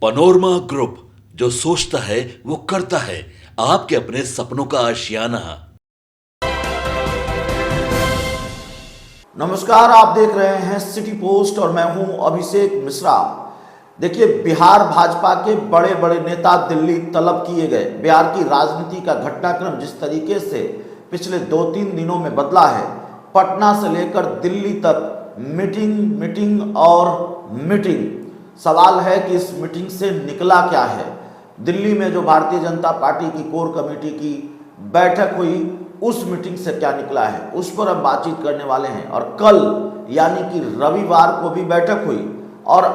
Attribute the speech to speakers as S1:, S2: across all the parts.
S1: Panorama group, जो सोचता है वो करता है। आपके अपने सपनों का आशियाना।
S2: नमस्कार, आप देख रहे हैं सिटी पोस्ट और मैं हूं अभिषेक मिश्रा। देखिए, बिहार भाजपा के बड़े बड़े नेता दिल्ली तलब किए गए। बिहार की राजनीति का घटनाक्रम जिस तरीके से पिछले 2-3 दिनों में बदला है, पटना से लेकर दिल्ली तक मीटिंग और मीटिंग। सवाल है कि इस मीटिंग से निकला क्या है। दिल्ली में जो भारतीय जनता पार्टी की कोर कमेटी की बैठक हुई, उस मीटिंग से क्या निकला है, उस पर हम बातचीत करने वाले हैं। और कल यानी कि रविवार को भी बैठक हुई और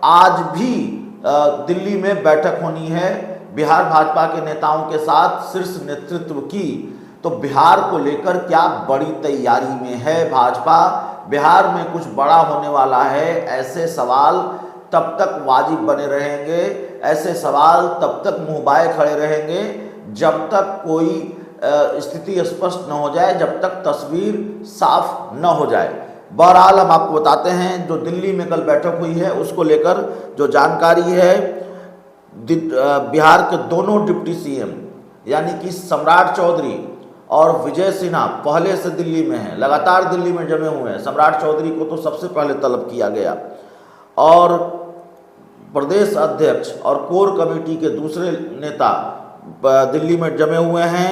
S2: आज भी दिल्ली में बैठक होनी है बिहार भाजपा के नेताओं के साथ शीर्ष नेतृत्व की। तो बिहार को लेकर क्या बड़ी तैयारी में है भाजपा? बिहार में कुछ बड़ा होने वाला है, ऐसे सवाल तब तक वाजिब बने रहेंगे, ऐसे सवाल तब तक मुंह बाए खड़े रहेंगे जब तक कोई स्थिति स्पष्ट न हो जाए, जब तक तस्वीर साफ न हो जाए। बहरहाल हम आपको बताते हैं जो दिल्ली में कल बैठक हुई है उसको लेकर जो जानकारी है। बिहार के दोनों डिप्टी सीएम यानी कि सम्राट चौधरी और विजय सिन्हा पहले से दिल्ली में हैं, लगातार दिल्ली में जमे हुए हैं। सम्राट चौधरी को तो सबसे पहले तलब किया गया और प्रदेश अध्यक्ष और कोर कमेटी के दूसरे नेता दिल्ली में जमे हुए हैं।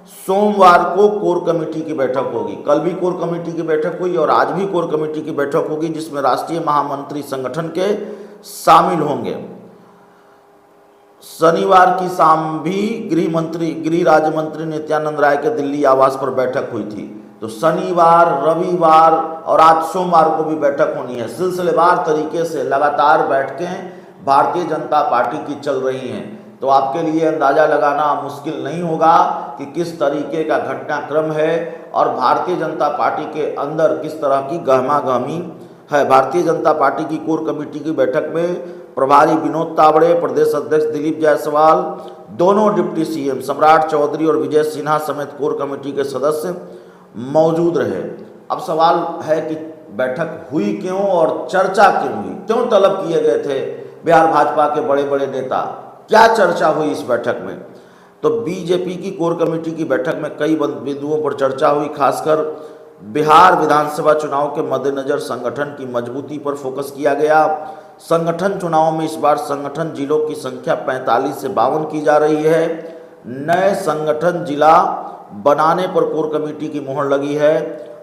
S2: सोमवार को कोर कमेटी की बैठक होगी। कल भी कोर कमेटी की बैठक हुई और आज भी कोर कमेटी की बैठक होगी, जिसमें राष्ट्रीय महामंत्री संगठन के शामिल होंगे। शनिवार की शाम भी गृह राज्य मंत्री नित्यानंद राय के दिल्ली आवास पर बैठक हुई थी। तो शनिवार, रविवार और आज सोमवार को भी बैठक होनी है। सिलसिलेवार तरीके से लगातार बैठकें भारतीय जनता पार्टी की चल रही हैं। तो आपके लिए अंदाज़ा लगाना मुश्किल नहीं होगा कि किस तरीके का घटनाक्रम है और भारतीय जनता पार्टी के अंदर किस तरह की गहमागहमी है। भारतीय जनता पार्टी की कोर कमेटी की बैठक में प्रभारी विनोद तावड़े, प्रदेश अध्यक्ष दिलीप जायसवाल, दोनों डिप्टी सीएम सम्राट चौधरी और विजय सिन्हा समेत कोर कमेटी के सदस्य मौजूद रहे। अब सवाल है कि बैठक हुई क्यों और चर्चा क्यों हुई, क्यों तलब किए गए थे बिहार भाजपा के बड़े बड़े नेता, क्या चर्चा हुई इस बैठक में? तो बीजेपी की कोर कमेटी की बैठक में कई बिंदुओं पर चर्चा हुई। खासकर बिहार विधानसभा चुनाव के मद्देनजर संगठन की मजबूती पर फोकस किया गया। संगठन चुनाव में इस बार संगठन जिलों की संख्या 45 से 52 की जा रही है। नए संगठन जिला बनाने पर कोर कमेटी की मुहर लगी है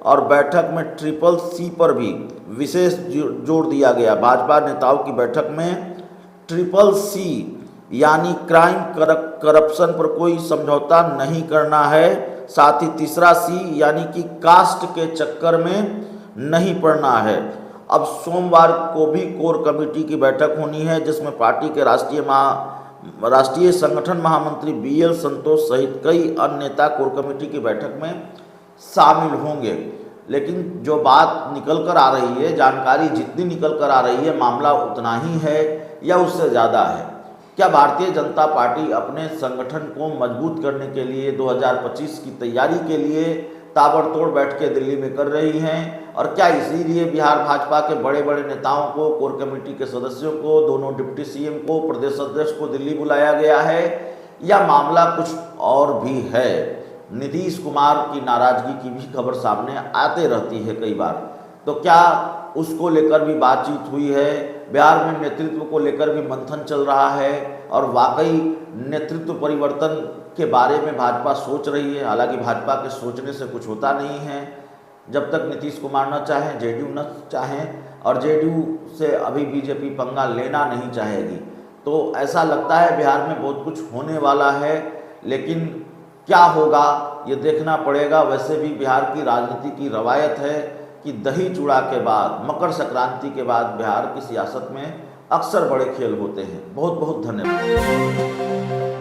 S2: और बैठक में CCC पर भी विशेष जोर दिया गया। भाजपा नेताओं की बैठक में CCC यानी क्राइम करप्शन पर कोई समझौता नहीं करना है, साथ ही तीसरा C यानी कि कास्ट के चक्कर में नहीं पड़ना है। अब सोमवार को भी कोर कमेटी की बैठक होनी है, जिसमें पार्टी के राष्ट्रीय संगठन महामंत्री BL संतोष सहित कई अन्य नेता कोर कमेटी की बैठक में शामिल होंगे। लेकिन जो बात निकल कर आ रही है, जानकारी जितनी निकल कर आ रही है, मामला उतना ही है या उससे ज़्यादा है। क्या भारतीय जनता पार्टी अपने संगठन को मजबूत करने के लिए 2025 की तैयारी के लिए ताबड़तोड़ बैठकें दिल्ली में कर रही हैं? और क्या इसीलिए बिहार भाजपा के बड़े बड़े नेताओं को, कोर कमेटी के सदस्यों को, दोनों डिप्टी सीएम को, प्रदेश अध्यक्ष को दिल्ली बुलाया गया है, या मामला कुछ और भी है? नीतीश कुमार की नाराजगी की भी खबर सामने आते रहती है कई बार। तो क्या उसको लेकर भी बातचीत हुई है? बिहार में नेतृत्व को लेकर भी मंथन चल रहा है और वाकई नेतृत्व परिवर्तन के बारे में भाजपा सोच रही है। हालांकि भाजपा के सोचने से कुछ होता नहीं है जब तक नीतीश कुमार न चाहें, जेडीयू न चाहें, और जेडीयू से अभी बीजेपी पंगा लेना नहीं चाहेगी। तो ऐसा लगता है बिहार में बहुत कुछ होने वाला है, लेकिन क्या होगा ये देखना पड़ेगा। वैसे भी बिहार की राजनीति की रवायत है कि दही चूड़ा के बाद, मकर संक्रांति के बाद बिहार की सियासत में अक्सर बड़े खेल होते हैं। बहुत बहुत धन्यवाद।